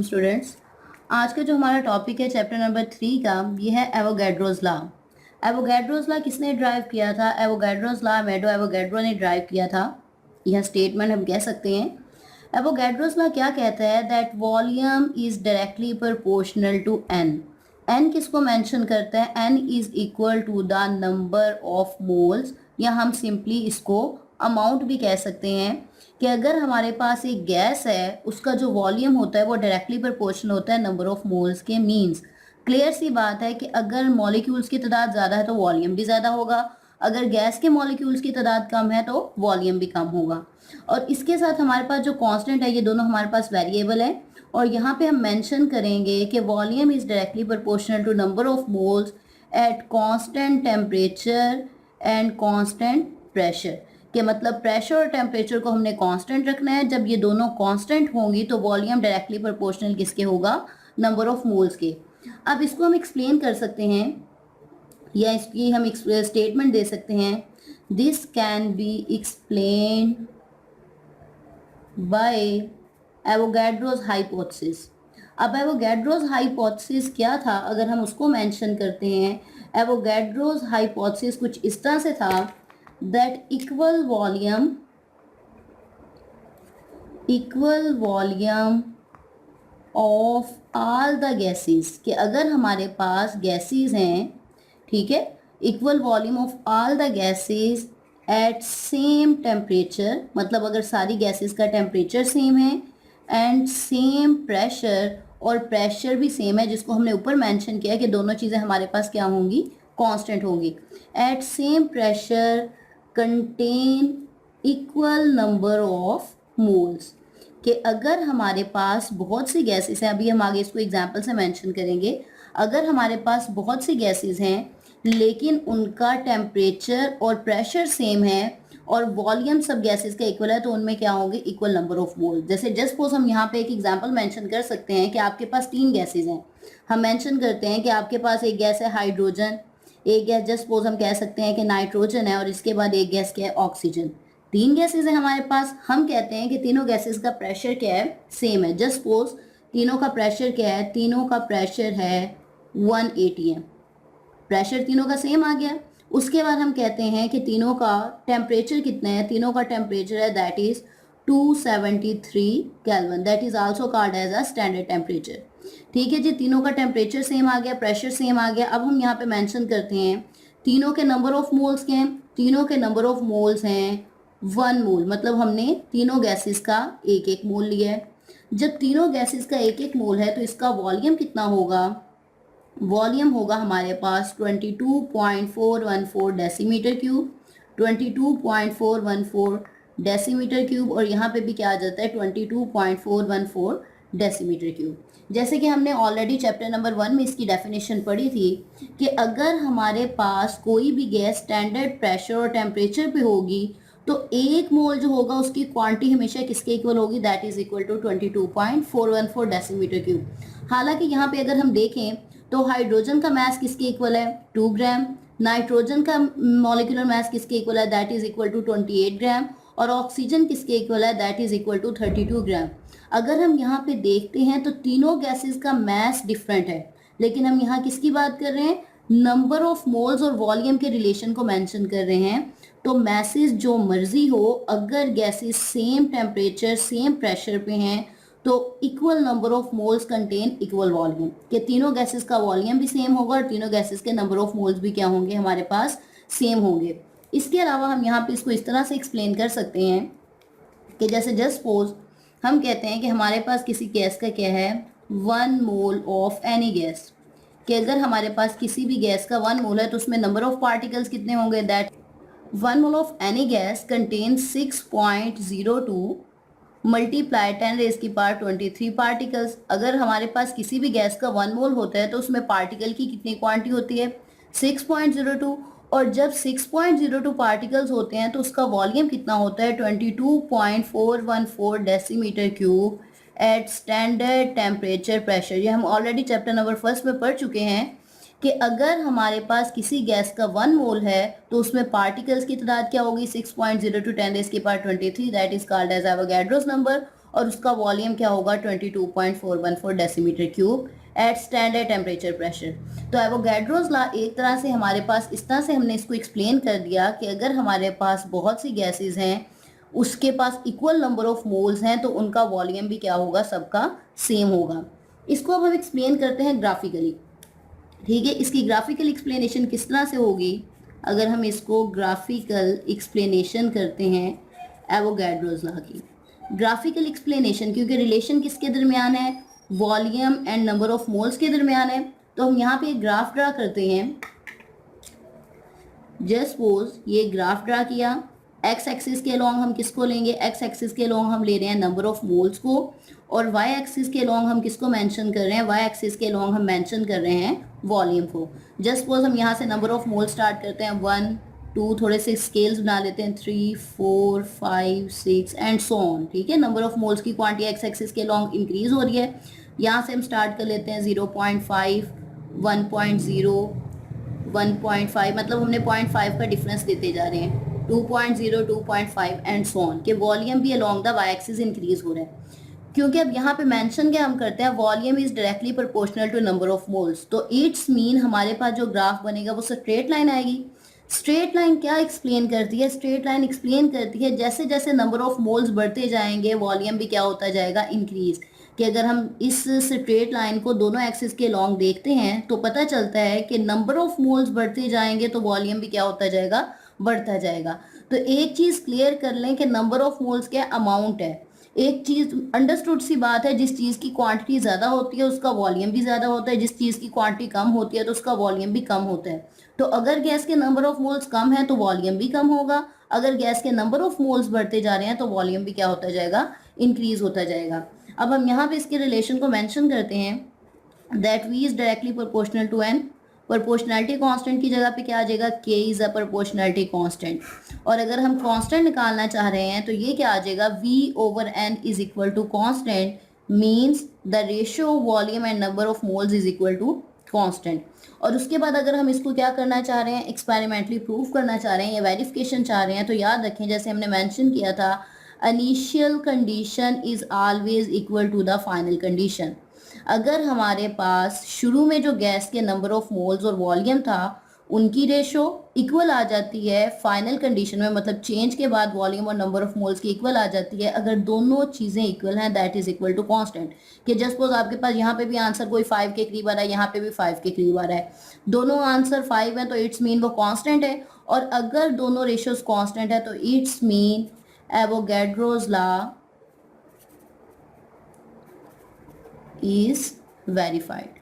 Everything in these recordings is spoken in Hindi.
स्टूडेंट्स, आज का जो हमारा टॉपिक है चैप्टर नंबर 3 का, ये है एवोगैड्रोस लॉ। एवोगैड्रोस लॉ किसने ड्राइव किया था? एवोगैड्रोस लॉ अमेडो एवोगैड्रो ने ड्राइव किया था। यह स्टेटमेंट हम कह सकते हैं। एवोगैड्रोस लॉ क्या कहता है? That volume is directly proportional to n. N किसको मेंशन करता है? N is equal to the number of moles, या हम सिंपली इसको अमाउंट भी कह सकते हैं कि अगर हमारे पास एक गैस है, उसका जो वॉल्यूम होता है वो डायरेक्टली प्रोपोर्शनल होता है नंबर ऑफ मोल्स के। मींस क्लियर सी बात है कि अगर मॉलिक्यूल्स की तादाद ज़्यादा है तो वॉल्यूम भी ज़्यादा होगा, अगर गैस के मॉलिक्यूल्स की तादाद कम है तो वॉल्यूम भी कम होगा। और इसके साथ हमारे पास जो कांस्टेंट है, ये दोनों हमारे पास वेरिएबल है, और यहाँ पे हम मेंशन करेंगे कि volume is directly proportional to number of moles at constant temperature and constant pressure. कि मतलब प्रेशर और टेम्परेचर को हमने कांस्टेंट रखना है। जब ये दोनों कांस्टेंट होंगी तो वॉल्यूम डायरेक्टली प्रोपोर्शनल किसके होगा? नंबर ऑफ मोल्स के। अब इसको हम एक्सप्लेन कर सकते हैं, या इसकी हम स्टेटमेंट दे सकते हैं, this can be explain by Avogadro's hypothesis. अब एवोगैड्रोस हाइपोथेसिस क्या था, अगर हम उसको मेंशन करते हैं, एवोगैड्रोस हाइपोथेसिस कुछ इस तरह से था that equal volume of all the gases, कि अगर हमारे पास गैसेस हैं, ठीक है, equal volume of all the gases at same temperature, मतलब अगर सारी गैसेस का टेम्परेचर सेम है एंड सेम प्रेशर, और प्रेशर भी सेम है, जिसको हमने ऊपर मेंशन किया कि दोनों चीज़ें हमारे पास क्या होंगी? कांस्टेंट होंगी। At same pressure contain equal number of moles, कि अगर हमारे पास बहुत सी गैसेस हैं, अभी हम आगे इसको एग्जांपल से मेंशन करेंगे, अगर हमारे पास बहुत सी गैसेस हैं लेकिन उनका टेम्परेचर और प्रेशर सेम है और वॉल्यूम सब गैसेस का इक्वल है, तो उनमें क्या होंगे? Equal number of mole. जैसे जस्ट सपोज हम यहाँ पे एक एग्जांपल मेंशन कर सकते हैं कि आपके पास 3 गैसेस हैं। हम मेंशन करते हैं कि आपके पास एक गैस है हाइड्रोजन, एक गैस जस्ट सपोज हम कह सकते हैं कि नाइट्रोजन है, और इसके बाद एक गैस क्या है? ऑक्सीजन। 3 गैसेस है हमारे पास। हम कहते हैं कि तीनों गैसेस का प्रेशर क्या है? सेम है। जस्ट सपोज तीनों का प्रेशर क्या है? तीनों का प्रेशर है 180 है। प्रेशर तीनों का सेम आ गया। उसके बाद हम कहते हैं कि तीनों का टेम्परेचर कितना है? तीनों का टेम्परेचर है that is 273 kelvin, that is also called as a standard temperature. ठीक है जी, तीनों का टेम्परेचर सेम आ गया, प्रेशर सेम आ गया। अब हम यहाँ पे मेंशन करते हैं तीनों के नंबर ऑफ मोल्स के हैं। तीनों के नंबर ऑफ मोल्स हैं 1 मोल, मतलब हमने तीनों गैसेस का एक एक मोल लिया है। जब तीनों गैसेस का एक एक मोल है तो इसका वॉल्यूम कितना होगा? वॉल्यूम होगा हमारे पास 22.414 डेसीमीटर क्यूब, 22.414 डेसीमीटर क्यूब, और यहाँ पे भी क्या आ जाता है? 22.414 डेसीमीटर क्यूब। जैसे कि हमने ऑलरेडी चैप्टर नंबर 1 में इसकी डेफिनेशन पढ़ी थी कि अगर हमारे पास कोई भी गैस स्टैंडर्ड प्रेशर और टेम्परेचर पे होगी तो एक मोल जो होगा उसकी क्वांटिटी हमेशा किसके इक्वल होगी? That is equal to 22.414 decimetre cube. हालांकि यहाँ पे अगर हम देखें तो हाइड्रोजन का मास किसके इक्वल है? 2 ग्राम। नाइट्रोजन का मॉलिक्यूलर मास किसके इक्वल है? दैट इज इक्वल टू 28 ग्राम। और ऑक्सीजन किसके इक्वल है? दैट इज इक्वल टू 32 ग्राम। अगर हम यहाँ पे देखते हैं तो तीनों गैसेस का मास डिफरेंट है, लेकिन हम यहाँ किसकी बात कर रहे हैं? नंबर ऑफ मोल्स और वॉल्यूम के रिलेशन को मेंशन कर रहे हैं। तो मैसेज जो मर्जी हो, अगर gases same temperature same pressure पे हैं तो equal number of moles contain equal volume, कि तीनों गैसेस का वॉल्यूम भी सेम होगा और तीनों गैसेस के नंबर ऑफ मोल्स भी क्या होंगे? हमारे पास सेम होंगे। इसके अलावा हम यहाँ पे इसको इस तरह से एक्सप्लेन कर सकते हैं कि जैसे जस्ट सपोज हम कहते हैं कि हमारे पास किसी गैस का क्या है? 1 मोल ऑफ एनी गैस, कि अगर हमारे पास किसी भी गैस का 1 मोल है तो उसमें नंबर ऑफ पार्टिकल्स कितने होंगे? That 1 mole of any gas contain 6.02 multiply 10 raise की पावर 23 पार्टिकल्स। अगर हमारे पास किसी भी गैस का 1 मोल होता है तो उसमें पार्टिकल की कितनी क्वांटिटी होती है? 6.02। और जब 6.02 पार्टिकल्स होते हैं तो उसका वॉल्यूम कितना होता है? 22.414 decimetre cube at standard temperature pressure. ये हम ऑलरेडी चैप्टर नंबर 1 में पढ़ चुके हैं कि अगर हमारे पास किसी गैस का 1 मोल है तो उसमें पार्टिकल्स की तादाद क्या होगी? 6.02 10 रेज़ की power 23, that is called as Avogadro's number. और उसका वॉल्यूम क्या होगा 22.414 decimetre cube at standard temperature pressure. तो एवोगैड्रोस लॉ एक तरह से हमारे पास इस तरह से हमने इसको एक्सप्लेन कर दिया कि अगर हमारे पास बहुत सी गैसेस हैं, उसके पास इक्वल नंबर ऑफ मोल्स हैं, तो उनका वॉल्यूम भी क्या होगा, सबका सेम होगा। इसको अब हम एक्सप्लेन करते हैं ग्राफिकली। ठीक है, इसकी ग्राफिकल एक्सप्लेनेशन किस तरह से होगी, अगर हम इसको ग्राफिकल एक्सप्लेनेशन करते हैं एवोगैड्रोस लॉ की। ग्राफिकल एक्सप्लेनेशन, क्योंकि रिलेशन किसके दरमियान है, volume and number of moles के दरमियान है, तो हम यहाँ पे एक ग्राफ ड्रा करते हैं। जस्ट सपोज ये ग्राफ ड्रा किया, एक्स एक्सिस के अलोंग हम किसको लेंगे, एक्स एक्सिस के अलोंग हम ले रहे हैं नंबर ऑफ मोल्स को, और वाई एक्सिस के अलोंग हम किसको मेंशन कर रहे हैं, वाई एक्सिस के अलोंग हम मेंशन कर रहे हैं वॉल्यूम को। जस्ट सपोज हम यहाँ से नंबर ऑफ मोल स्टार्ट करते हैं, 1 2, थोड़े से स्केल्स बना लेते हैं, 3 4 5 6 एंड सो ऑन। ठीक है, नंबर ऑफ मोल्स की क्वांटिटी एक्स एक्सिस के अलोंग इंक्रीज हो रही है। यहाँ से हम स्टार्ट कर लेते हैं 0.5 1.0 1.5, मतलब हमने 0.5 का डिफरेंस देते जा रहे हैं, 2.0 2.5 एंड सो ऑन, के वॉल्यूम भी along the y axis increase हो रहा है। क्योंकि अब यहाँ पे मेंशन क्या हम करते हैं, volume is directly proportional to number of moles, तो इट्स मीन हमारे पास जो ग्राफ बनेगा वो स्ट्रेट लाइन आएगी। स्ट्रेट लाइन क्या एक्सप्लेन करती है, स्ट्रेट लाइन एक्सप्लेन करती है जैसे जैसे नंबर ऑफ मोल्स बढ़ते जाएंगे वॉल्यूम भी क्या होता जाएगा, इंक्रीज। कि अगर हम इस स्ट्रेट लाइन को दोनों एक्सिस के लॉन्ग देखते हैं तो पता चलता है कि नंबर ऑफ मोल्स बढ़ते जाएंगे तो वॉल्यूम भी क्या होता जाएगा, बढ़ता जाएगा। तो एक चीज़ क्लियर कर लें कि नंबर ऑफ मोल्स क्या अमाउंट है। एक चीज़ अंडरस्टूड सी बात है, जिस चीज़ की क्वांटिटी ज़्यादा होती है उसका वॉल्यूम भी ज़्यादा होता है, जिस चीज़ की क्वांटिटी कम होती है तो उसका वॉल्यूम भी कम होता है। तो अगर गैस के नंबर ऑफ मोल्स कम है तो वॉल्यूम भी कम होगा, अगर गैस के नंबर ऑफ मोल्स बढ़ते जा रहे हैं तो वॉल्यूम भी क्या होता जाएगा, इंक्रीज होता जाएगा। अब हम यहाँ पे इसके रिलेशन को मेंशन करते हैं that v is directly proportional to n. Proportionality constant की जगह पे क्या आ जाएगा, के इज अ प्रोपोर्शनैलिटी कांस्टेंट। और अगर हम कांस्टेंट निकालना चाह रहे हैं तो ये क्या आ जाएगा, v over n is equal to constant, means the ratio volume and number of moles is equal to constant. और उसके बाद अगर हम इसको क्या करना चाह रहे हैं, एक्सपेरिमेंटली प्रूव करना चाह रहे हैं या वेरिफिकेशन चाह रहे हैं, तो याद रखें जैसे हमने मेंशन किया था, initial condition is always equal to the final condition. अगर हमारे पास शुरू में जो गैस के नंबर ऑफ मोल्स और वॉल्यूम था उनकी रेशो इक्वल आ जाती है फाइनल कंडीशन में, मतलब चेंज के बाद वॉल्यूम और नंबर ऑफ मोल्स की इक्वल आ जाती है अगर दोनों चीज़ें इक्वल हैं, that is equal to constant. कि जस्ट सपोज आपके पास यहाँ पे भी आंसर कोई 5 के करीब आ रहा है, यहाँ पे भी 5 के करीब आ रहा है, दोनों आंसर 5 है तो इट्स मीन वो कांस्टेंट है। और अगर दोनों रेशियोज कांस्टेंट है तो it's mean Avogadro's law is verified.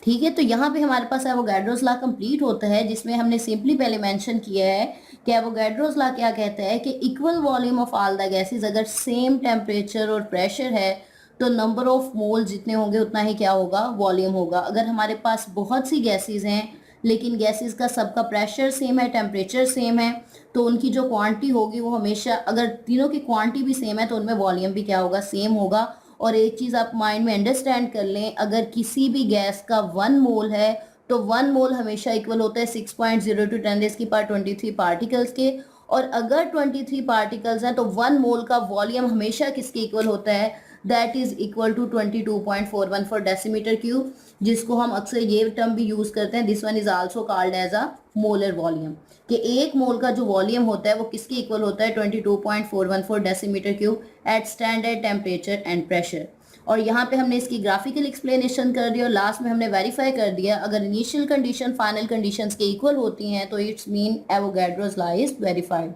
ठीक है, तो यहाँ पे हमारे पास एवोगैड्रोस लॉ कंप्लीट होता है, जिसमें हमने सिंपली पहले मेंशन किया है कि एवोगैड्रोस लॉ क्या कहता है कि equal volume of all the gases, अगर सेम टेम्परेचर और प्रेशर है तो नंबर ऑफ मोल जितने होंगे उतना ही क्या होगा, वॉल्यूम होगा। अगर हमारे पास बहुत सी गैसेस हैं लेकिन गैसेस का सबका प्रेशर सेम है, टेम्परेचर सेम है, तो उनकी जो क्वांटिटी होगी वो हमेशा, अगर तीनों की क्वांटिटी भी सेम है तो उनमें वॉल्यूम भी क्या होगा, सेम होगा। और एक चीज़ आप माइंड में अंडरस्टैंड कर लें, अगर किसी भी गैस का 1 मोल है तो 1 मोल हमेशा इक्वल होता है 6.0 टू 10⁻23 पार्टिकल्स के, और अगर 23 पार्टिकल्स हैं तो 1 मोल का वॉल्यूम हमेशा किसके इक्वल होता है, that is equal to 22.414 decimetre cube, जिसको हम अक्सर ये टर्म भी यूज़ करते हैं, this one is also called as a molar volume, कि एक मोल का जो वॉल्यूम होता है वो किसके इक्वल होता है, 22.414 decimetre cube at standard temperature and pressure. और यहाँ पे हमने इसकी ग्राफिकल एक्सप्लेनेशन कर दी और लास्ट में हमने वेरीफाई कर दिया, अगर इनिशियल कंडीशन फाइनल कंडीशंस के इक्वल होती हैं तो it's mean Avogadro's law is verified.